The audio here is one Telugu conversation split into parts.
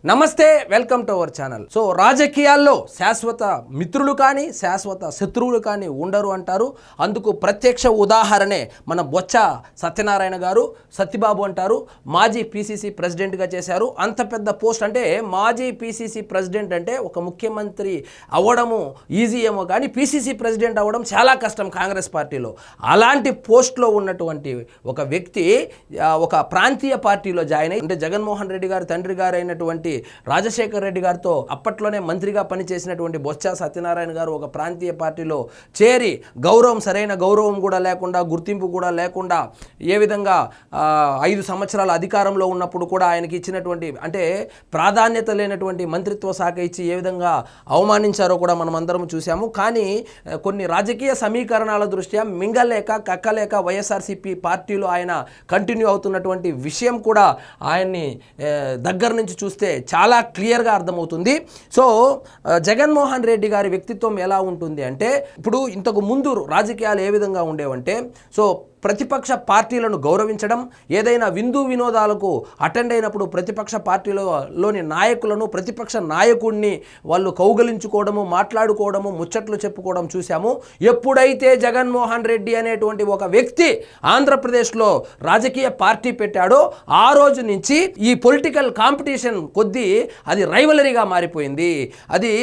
నమస్తే, welcome to our channel. So రాజకీయాల్లో శాశ్వత మిత్రులు కానీ శాశ్వత శత్రువులు కానీ ఉండరు అంటారు. అందుకు ప్రత్యక్ష ఉదాహరణే మన బొత్స సత్యనారాయణ గారు. సత్యబాబు అంటారు, మాజీ పీసీసీ ప్రెసిడెంట్గా చేశారు. అంత పెద్ద పోస్ట్ అంటే మాజీ పీసీసీ ప్రెసిడెంట్ అంటే ఒక ముఖ్యమంత్రి అవ్వడము ఈజీ ఏమో కానీ పీసీసీ ప్రెసిడెంట్ అవ్వడం చాలా కష్టం కాంగ్రెస్ పార్టీలో. అలాంటి పోస్ట్లో ఉన్నటువంటి ఒక వ్యక్తి ఒక ప్రాంతీయ పార్టీలో జాయిన్ అయ్యి, అంటే జగన్మోహన్ రెడ్డి గారు తండ్రి గారు అయినటువంటి రాజశేఖర్ రెడ్డి గారితో అప్పట్లోనే మంత్రిగా పనిచేసినటువంటి బొత్స సత్యనారాయణ గారు ఒక ప్రాంతీయ పార్టీలో చేరి సరైన గౌరవం కూడా లేకుండా, గుర్తింపు కూడా లేకుండా, ఏ విధంగా 5 సంవత్సరాల అధికారంలో ఉన్నప్పుడు కూడా ఆయనకి ఇచ్చినటువంటి అంటే ప్రాధాన్యత లేనటువంటి మంత్రిత్వ శాఖ ఇచ్చి ఏ విధంగా అవమానించారో కూడా మనం అందరం చూసాము. కానీ కొన్ని రాజకీయ సమీకరణాల దృష్ట్యా మింగలేక కక్కలేక వైఎస్ఆర్సీపీ పార్టీలో ఆయన కంటిన్యూ అవుతున్నటువంటి విషయం కూడా ఆయన్ని దగ్గర నుంచి చూస్తే చాలా క్లియర్గా అర్థమవుతుంది. సో జగన్మోహన్ రెడ్డి గారి వ్యక్తిత్వం ఎలా ఉంటుంది అంటే, ఇప్పుడు ఇంతకు ముందు రాజకీయాలు ఏ విధంగా ఉండేవంటే, సో ప్రతిపక్ష పార్టీలను గౌరవించడం, ఏదైనా విందు వినోదాలకు అటెండ్ అయినప్పుడు ప్రతిపక్ష పార్టీలోని నాయకులను, ప్రతిపక్ష నాయకుడిని వాళ్ళు కౌగలించుకోవడము, మాట్లాడుకోవడము, ముచ్చట్లు చెప్పుకోవడం చూసాము. ఎప్పుడైతే జగన్మోహన్ రెడ్డి అనేటువంటి ఒక వ్యక్తి ఆంధ్రప్రదేశ్లో రాజకీయ పార్టీ పెట్టాడో ఆ రోజు నుంచి ఈ పొలిటికల్ కాంపిటీషన్ కొద్దీ అది రైవలరీగా మారిపోయింది. అది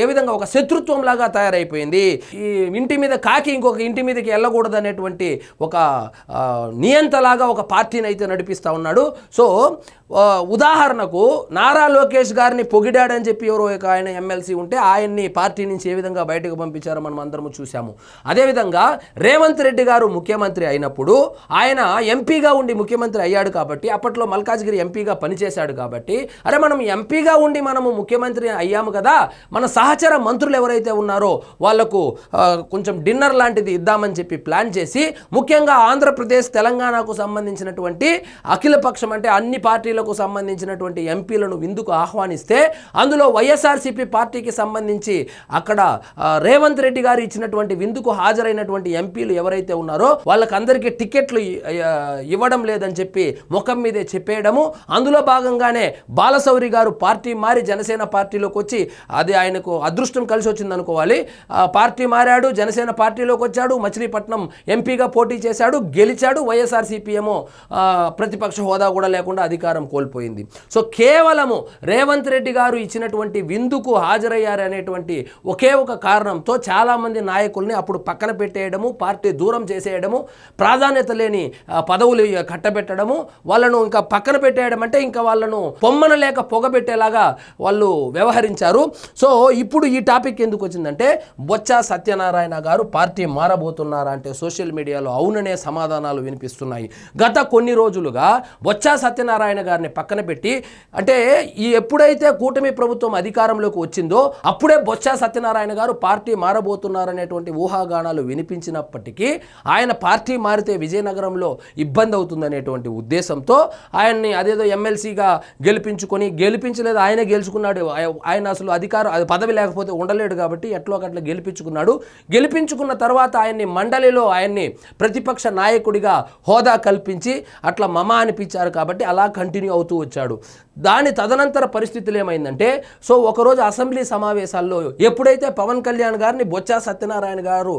ఏ విధంగా ఒక శత్రుత్వం లాగా తయారైపోయింది. ఈ ఇంటి మీద కాకి ఇంకొక ఇంటి మీదకి వెళ్ళకూడదు అనేటువంటి ఒక నియంతలాగా ఒక పార్టీని అయితే నడిపిస్తూ ఉన్నాడు. సో ఉదాహరణకు నారా లోకేష్ గారిని పొగిడాడని చెప్పి ఎవరో ఆయన ఎమ్మెల్సీ ఉంటే ఆయన్ని పార్టీ నుంచి ఏ విధంగా బయటకు పంపించారో మనం అందరము చూసాము. అదేవిధంగా రేవంత్ రెడ్డి గారు ముఖ్యమంత్రి అయినప్పుడు ఆయన ఎంపీగా ఉండి ముఖ్యమంత్రి అయ్యాడు కాబట్టి, అప్పట్లో మల్కాజ్గిరి ఎంపీగా పనిచేశాడు కాబట్టి, అరే మనం ఎంపీగా ఉండి మనము ముఖ్యమంత్రి అయ్యాము కదా, మన సహచర మంత్రులు ఎవరైతే ఉన్నారో వాళ్లకు కొంచెం డిన్నర్ లాంటిది ఇద్దామని చెప్పి ప్లాన్ చేసి, ముఖ్యంగా ఆంధ్రప్రదేశ్ తెలంగాణకు సంబంధించినటువంటి అఖిలపక్షం అంటే అన్ని పార్టీలకు సంబంధించినటువంటి ఎంపీలను విందుకు ఆహ్వానిస్తే, అందులో వైఎస్ఆర్సీపీ పార్టీకి సంబంధించి అక్కడ రేవంత్ రెడ్డి గారు ఇచ్చినటువంటి విందుకు హాజరైనటువంటి ఎంపీలు ఎవరైతే ఉన్నారో వాళ్ళకందరికీ టికెట్లు ఇవ్వడం లేదని చెప్పి ముఖం మీదే చెప్పేయడము. అందులో భాగంగానే బాలశౌరి గారు పార్టీ మారి జనసేన పార్టీలోకి వచ్చి, అది ఆయనకు అదృష్టం కలిసి వచ్చింది అనుకోవాలి. పార్టీ మారాడు, జనసేన పార్టీలోకి వచ్చాడు, మచిలీపట్నం ఎంపీగా పోటీ చేశాడు, గెలిచాడు. వైఎస్ఆర్సీపీ ఏమో ప్రతిపక్ష హోదా కూడా లేకుండా అధికారం కోల్పోయింది. సో కేవలము రేవంత్ రెడ్డి గారు ఇచ్చినటువంటి విందుకు హాజరయ్యారనేటువంటి ఒకే ఒక కారణంతో చాలామంది నాయకుల్ని అప్పుడు పక్కన పెట్టేయడము, పార్టీ దూరం చేసేయడము, ప్రాధాన్యత లేని పదవులు కట్టబెట్టడము, వాళ్ళను ఇంకా పక్కన పెట్టేయడం అంటే ఇంకా వాళ్ళను పొమ్మన లేక పొగబెట్టేలాగా వాళ్ళు వ్యవహరించారు. సో ఇప్పుడు ఈ టాపిక్ ఎందుకు వచ్చిందంటే, బొత్స సత్యనారాయణ గారు పార్టీ మారబోతున్నారా అంటే సోషల్ మీడియాలో అవుననే సమాధానాలు వినిపిస్తున్నాయి. గత కొన్ని రోజులుగా బొత్స సత్యనారాయణ గారిని పక్కన పెట్టి, అంటే ఎప్పుడైతే కూటమి ప్రభుత్వం అధికారంలోకి వచ్చిందో అప్పుడే బొత్స సత్యనారాయణ గారు పార్టీ మారబోతున్నారనేటువంటి ఊహాగానాలు వినిపించినప్పటికీ, ఆయన పార్టీ మారితే విజయనగరంలో ఇబ్బంది అవుతుందనేటువంటి ఉద్దేశంతో ఆయన్ని అదేదో ఎమ్మెల్సీగా గెలిపించలేదు, ఆయనే గెలుచుకున్నాడు. ఆయన అసలు పదవి లేకపోతే ఉండలేడు కాబట్టి ఎట్లో ఒకట్లా గెలిపించుకున్న తర్వాత ఆయన్ని మండలిలో ఆయన్ని ప్రతిపక్ష నాయకుడిగా హోదా కల్పించి అట్లా మమ అనిపించారు కాబట్టి అలా కంటిన్యూ అవుతూ వచ్చాడు. దాని తదనంతర పరిస్థితులు ఏమైందంటే, సో ఒకరోజు అసెంబ్లీ సమావేశాల్లో ఎప్పుడైతే పవన్ కళ్యాణ్ గారిని బొత్స సత్యనారాయణ గారు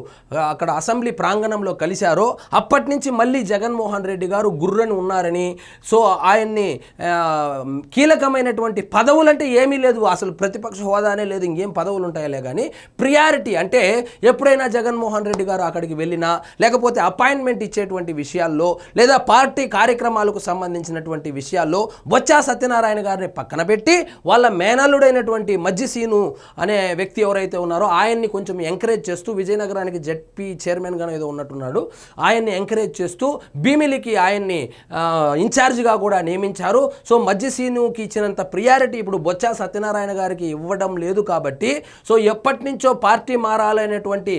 అక్కడ అసెంబ్లీ ప్రాంగణంలో కలిశారో అప్పటి నుంచి మళ్ళీ జగన్మోహన్ రెడ్డి గారు గుర్రని ఉన్నారని, సో ఆయన్ని కీలకమైనటువంటి పదవులంటే ఏమీ లేదు, అసలు ప్రతిపక్ష హోదానే లేదు, ఇంకేం పదవులు ఉంటాయలే కానీ ప్రియారిటీ అంటే ఎప్పుడైనా జగన్మోహన్ రెడ్డి గారు అక్కడికి వెళ్ళినా, లేకపోతే అపాయింట్మెంట్ ఇచ్చేటువంటి విషయాల్లో, లేదా పార్టీ కార్యక్రమాలకు సంబంధించినటువంటి విషయాల్లో బొత్స సత్యనారాయణ గారిని పక్కన పెట్టి వాళ్ళ మేనల్లుడైనటువంటి మజ్జి సీను అనే వ్యక్తి ఎవరైతే ఉన్నారో ఆయన్ని కొంచెం ఎంకరేజ్ చేస్తూ, విజయనగరానికి జెడ్పీ చైర్మన్గానో ఏదో ఉన్నట్టున్నాడు, ఆయన్ని ఎంకరేజ్ చేస్తూ భీమిలికి ఆయన్ని ఇన్ఛార్జిగా కూడా నియమించారు. సో మజ్జి సీనుకి ఇచ్చినంత ప్రియారిటీ ఇప్పుడు బొత్స సత్యనారాయణ గారికి ఇవ్వడం లేదు కాబట్టి, సో ఎప్పటి నుంచో పార్టీ మారాలనేటువంటి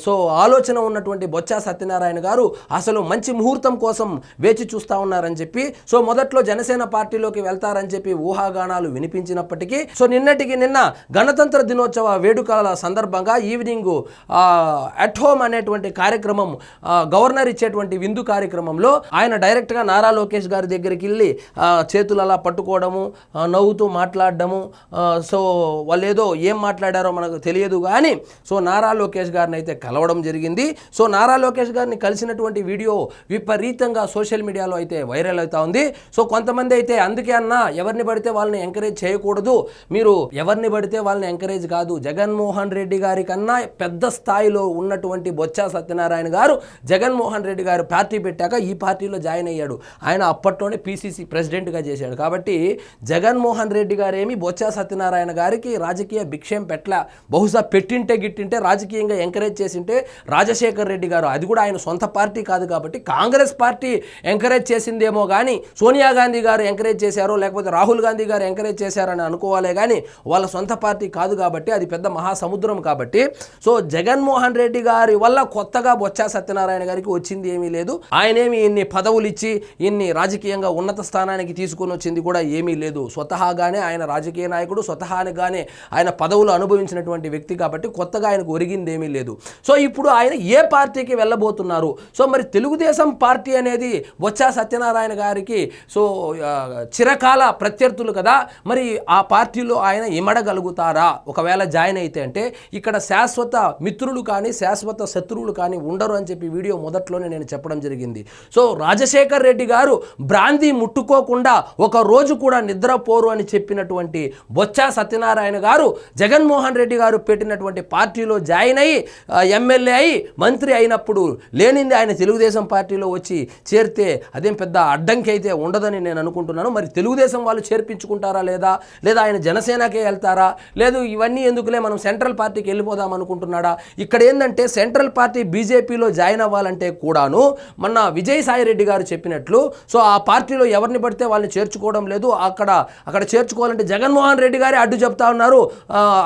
సో ఆలోచన ఉన్నటువంటి బొత్స సత్యనారాయణ గారు అసలు మంచి ముహూర్తం కోసం వేచి చూస్తూ ఉన్నారని చెప్పి, సో మొదట్లో జనసేన పార్టీలోకి వెళ్తారని చెప్పి ఊహాగానాలు వినిపించినప్పటికీ సో నిన్న గణతంత్ర దినోత్సవ వేడుకల సందర్భంగా ఈవినింగ్ అట్ హోమ్ అనేటువంటి కార్యక్రమం, గవర్నర్ ఇచ్చేటువంటి విందు కార్యక్రమంలో ఆయన డైరెక్ట్గా నారా లోకేష్ గారి దగ్గరికి వెళ్ళి చేతులు అలా పట్టుకోవడము, నవ్వుతూ మాట్లాడడము. సో వాళ్ళు ఏదో ఏం మాట్లాడారో మనకు తెలియదు కానీ సో నారా లోకేష్ గారిని అయితే కలవడం జరిగింది. సో నారా లోకేష్ గారిని కలిసినటువంటి వీడియో విపరీతంగా సోషల్ మీడియాలో అయితే వైరల్ అవుతా ఉంది. సో కొంతమంది అయితే అందుకే అన్న ఎవరిని పడితే వాళ్ళని ఎంకరేజ్ చేయకూడదు, మీరు ఎవరిని పడితే వాళ్ళని ఎంకరేజ్ కాదు, జగన్మోహన్ రెడ్డి గారి కన్నా పెద్ద స్థాయిలో ఉన్నటువంటి బొత్స సత్యనారాయణ గారు జగన్మోహన్ రెడ్డి గారు పార్టీ పెట్టాక ఈ పార్టీలో జాయిన్ అయ్యాడు. ఆయన అప్పట్లోనే పీసీసీ ప్రెసిడెంట్గా చేశాడు. కాబట్టి జగన్మోహన్ రెడ్డి గారు ఏమి బొత్స సత్యనారాయణ గారికి రాజకీయ భిక్షం పెట్ల, బహుశా పెట్టింటే గిట్టింటే రాజకీయంగా ఎంకరేజ్ చేసింటే రాజశేఖర్ రెడ్డి గారు, అది కూడా ఆయన సొంత పార్టీ కాదు కాబట్టి కాంగ్రెస్ పార్టీ ఎంకరేజ్ చేసిందేమో కానీ సోనియా గాంధీ గారు ఎంకరేజ్ చేశారో లేకపోతే రాహుల్ గాంధీ గారు ఎంకరేజ్ చేశారని అనుకోవాలే కానీ వాళ్ళ సొంత పార్టీ కాదు కాబట్టి అది పెద్ద మహాసముద్రం. కాబట్టి సో జగన్మోహన్ రెడ్డి గారి వల్ల కొత్తగా బొత్స సత్యనారాయణ గారికి వచ్చింది ఏమీ లేదు. ఆయనేమి ఇన్ని పదవులు ఇచ్చి ఇన్ని రాజకీయంగా ఉన్నత స్థానానికి తీసుకొని వచ్చింది కూడా ఏమీ లేదు. స్వతహాగానే ఆయన రాజకీయ నాయకుడు, స్వతహాగానే ఆయన పదవులు అనుభవించినటువంటి వ్యక్తి కాబట్టి కొత్తగా ఆయనకు ఒరిగింది ఏమీ లేదు. సో ఇప్పుడు ఆయన ఏ పార్టీకి వెళ్ళబోతున్నారు? సో మరి తెలుగుదేశం పార్టీ అనేది బొత్స సత్యనారాయణ గారికి సో చిరకాల ప్రత్యర్థులు కదా, మరి ఆ పార్టీలో ఆయన ఇమడగలుగుతారా ఒకవేళ జాయిన్ అయితే? అంటే ఇక్కడ శాశ్వత మిత్రులు కానీ శాశ్వత శత్రువులు కానీ ఉండరు అని చెప్పి వీడియో మొదట్లోనే నేను చెప్పడం జరిగింది. సో రాజశేఖర్ రెడ్డి గారు బ్రాంతి ముట్టుకోకుండా ఒక రోజు కూడా నిద్రపోరు అని చెప్పినటువంటి బొత్స సత్యనారాయణ గారు జగన్మోహన్ రెడ్డి గారు పెట్టినటువంటి పార్టీలో జాయిన్ అయ్యి ఎమ్మెల్యే అయి మంత్రి అయినప్పుడు లేనింది ఆయన తెలుగుదేశం పార్టీలో వచ్చి చేరితే అదేం పెద్ద అడ్డంకి అయితే ఉండదని నేను అనుకుంటున్నాను. మరి తెలుగుదేశం వాళ్ళు చేర్పించుకుంటారా లేదా ఆయన జనసేనకే వెళ్తారా, లేదు ఇవన్నీ ఎందుకులే మనం సెంట్రల్ పార్టీకి వెళ్ళిపోదాం అనుకుంటున్నాడా? ఇక్కడ ఏంటంటే సెంట్రల్ పార్టీ బీజేపీలో జాయిన్ అవ్వాలంటే కూడాను మొన్న విజయసాయి రెడ్డి గారు చెప్పినట్లు సో ఆ పార్టీలో ఎవరిని పడితే వాళ్ళని చేర్చుకోవడం లేదు. అక్కడ చేర్చుకోవాలంటే జగన్మోహన్ రెడ్డి గారే అడ్డు చెప్తా ఉన్నారు,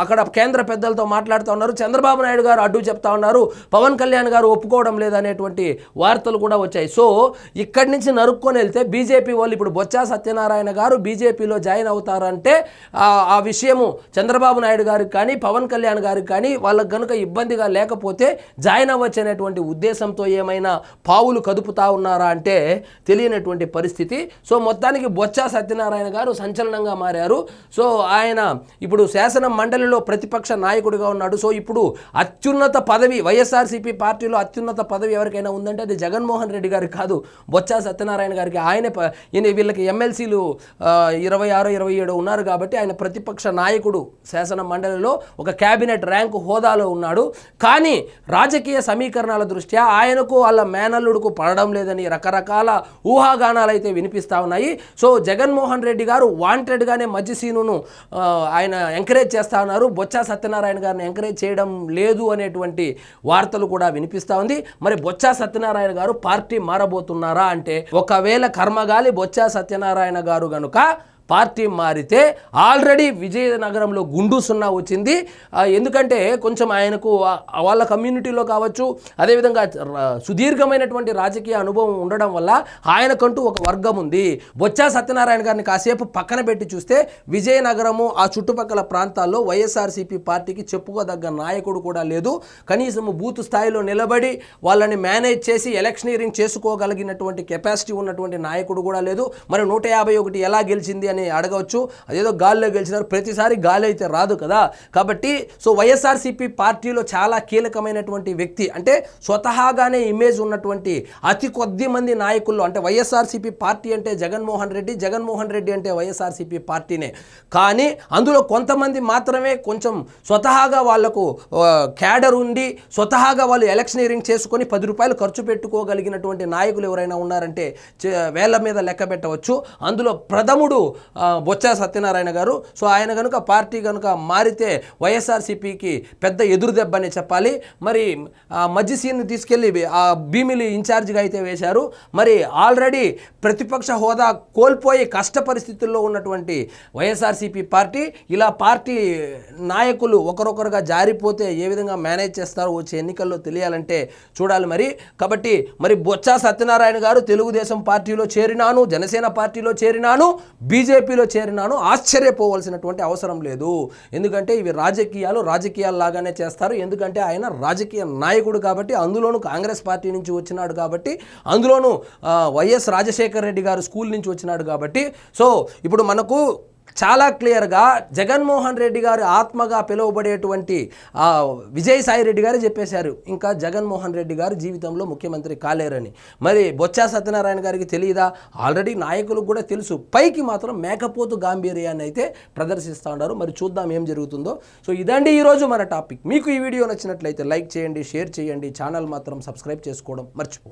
అక్కడ కేంద్ర పెద్దలతో మాట్లాడుతూ ఉన్నారు, చంద్రబాబు నాయుడు గారు అడ్డు చెప్తా ఉన్నారు, పవన్ కళ్యాణ్ గారు ఒప్పుకోవడం లేదనేటువంటి వార్తలు కూడా వచ్చాయి. సో ఇక్కడి నుంచి నరుక్కొని వెళ్తే బీజేపీ వాళ్ళు ఇప్పుడు బొత్స సత్యనారాయణ గారు బీజేపీలో జాయిన్ అవుతారంటే ఆ విషయము చంద్రబాబు నాయుడు గారికి కానీ పవన్ కళ్యాణ్ గారికి కానీ వాళ్ళకి కనుక ఇబ్బందిగా లేకపోతే జాయిన్ అవ్వచ్చు అనేటువంటి ఉద్దేశంతో ఏమైనా పావులు కదుపుతా ఉన్నారా అంటే తెలియనటువంటి పరిస్థితి. సో మొత్తానికి బొత్స సత్యనారాయణ గారు సంచలనంగా మారారు. సో ఆయన ఇప్పుడు శాసన మండలిలో ప్రతిపక్ష నాయకుడిగా ఉన్నాడు. సో ఇప్పుడు అత్యున్నత పదవి వైఎస్ఆర్సీపీ పార్టీలో అత్యున్నత పదవి ఎవరికైనా ఉందంటే అది జగన్మోహన్ రెడ్డి గారికి కాదు, బొత్స సత్యనారాయణ గారికి. వీళ్ళకి ఎమ్మెల్సీలు 26, 27 ఉన్నారు కాబట్టి ఆయన ప్రతిపక్ష నాయకుడు శాసన మండలిలో ఒక క్యాబినెట్ ర్యాంకు హోదాలో ఉన్నాడు. కానీ రాజకీయ సమీకరణాల దృష్ట్యా ఆయనకు వాళ్ళ మేనల్లుడుకు పడడం లేదని రకరకాల ఊహాగానాలు అయితే వినిపిస్తూ ఉన్నాయి. సో జగన్మోహన్ రెడ్డి గారు వాంటెడ్గానే మధ్య సీనును ఆయన ఎంకరేజ్ చేస్తూ ఉన్నారు, బొత్స సత్యనారాయణ గారిని ఎంకరేజ్ చేయడం లేదు అనేటువంటి వార్తలు కూడా వినిపిస్తూ ఉంది. మరి బొత్స సత్యనారాయణ గారు పార్టీ మారబోతున్నారా అంటే ఒకవేళ కర్మగాలి బొత్స సత్యనారాయణ గారు గనుక పార్టీ మారితే ఆల్రెడీ విజయనగరంలో గుండు సున్నా వచ్చింది. ఎందుకంటే కొంచెం ఆయనకు వాళ్ళ కమ్యూనిటీలో కావచ్చు, అదేవిధంగా సుదీర్ఘమైనటువంటి రాజకీయ అనుభవం ఉండడం వల్ల ఆయనకంటూ ఒక వర్గం ఉంది. బొత్స సత్యనారాయణ గారిని కాసేపు పక్కన పెట్టి చూస్తే విజయనగరము ఆ చుట్టుపక్కల ప్రాంతాల్లో వైఎస్ఆర్సీపీ పార్టీకి చెప్పుకోదగ్గ నాయకుడు కూడా లేదు. కనీసం బూత్ స్థాయిలో నిలబడి వాళ్ళని మేనేజ్ చేసి ఎలక్షనీరింగ్ చేసుకోగలిగినటువంటి కెపాసిటీ ఉన్నటువంటి నాయకుడు కూడా లేదు. మరి 151 ఎలా గెలిచింది అని అడగవచ్చు. అదేదో గాల్లో గెలిచినారు, ప్రతిసారి గాలి అయితే రాదు కదా. కాబట్టి సో వైఎస్ఆర్సీపీ పార్టీలో చాలా కీలకమైనటువంటి వ్యక్తి, అంటే స్వతహాగానే ఇమేజ్ ఉన్నటువంటి అతి కొద్ది మంది నాయకుల్లో, అంటే వైఎస్ఆర్సీపీ పార్టీ అంటే జగన్మోహన్ రెడ్డి, జగన్మోహన్ రెడ్డి అంటే వైఎస్ఆర్సీపీ పార్టీనే. కానీ అందులో కొంతమంది మాత్రమే కొంచెం స్వతహాగా వాళ్లకు క్యాడర్ ఉండి స్వతహాగా వాళ్ళు ఎలక్షనీరింగ్ చేసుకొని 10 రూపాయలు ఖర్చు పెట్టుకోగలిగినటువంటి నాయకులు ఎవరైనా ఉన్నారంటే వేళ్ల మీద లెక్క పెట్టవచ్చు. అందులో ప్రథముడు బొత్స సత్యనారాయణ గారు. సో ఆయన కనుక పార్టీ కనుక మారితే వైఎస్ఆర్సీపీకి పెద్ద ఎదురు దెబ్బని చెప్పాలి. మరి మధ్య సీన్ని తీసుకెళ్ళి ఆ భీమిలి ఇన్ఛార్జిగా అయితే వేశారు. మరి ఆల్రెడీ ప్రతిపక్ష హోదా కోల్పోయి కష్ట పరిస్థితుల్లో ఉన్నటువంటి వైఎస్ఆర్సీపీ పార్టీ ఇలా పార్టీ నాయకులు ఒకరొకరుగా జారిపోతే ఏ విధంగా మేనేజ్ చేస్తారో వచ్చే ఎన్నికల్లో తెలియాలంటే చూడాలి మరి. కాబట్టి మరి బొత్స సత్యనారాయణ గారు తెలుగుదేశం పార్టీలో చేరినాను, జనసేన పార్టీలో చేరినాను, బీజేపీ బీజేపీలో చేరినాను ఆశ్చర్యపోవాల్సినటువంటి అవసరం లేదు. ఎందుకంటే ఇవి రాజకీయాల్లాగానే చేస్తారు. ఎందుకంటే ఆయన రాజకీయ నాయకుడు కాబట్టి, అందులోనూ కాంగ్రెస్ పార్టీ నుంచి వచ్చినాడు కాబట్టి, అందులోనూ వైఎస్ రాజశేఖర రెడ్డి గారు స్కూల్ నుంచి వచ్చినాడు కాబట్టి, సో ఇప్పుడు మనకు చాలా క్లియర్గా జగన్మోహన్ రెడ్డి గారు ఆత్మగా పిలువబడేటువంటి విజయసాయి రెడ్డి గారు చెప్పేశారు, ఇంకా జగన్మోహన్ రెడ్డి గారు జీవితంలో ముఖ్యమంత్రి కాలేరని. మరి బొత్స సత్యనారాయణ గారికి తెలియదా? ఆల్రెడీ నాయకులకు కూడా తెలుసు. పైకి మాత్రం మేకపోతు గాంభీర్యాన్ని అయితే ప్రదర్శిస్తూ ఉన్నారు. మరి చూద్దాం ఏం జరుగుతుందో. సో ఇదండి ఈరోజు మన టాపిక్. మీకు ఈ వీడియో నచ్చినట్లయితే లైక్ చేయండి, షేర్ చేయండి, ఛానల్ మాత్రం సబ్స్క్రైబ్ చేసుకోవడం మర్చిపోవద్దు.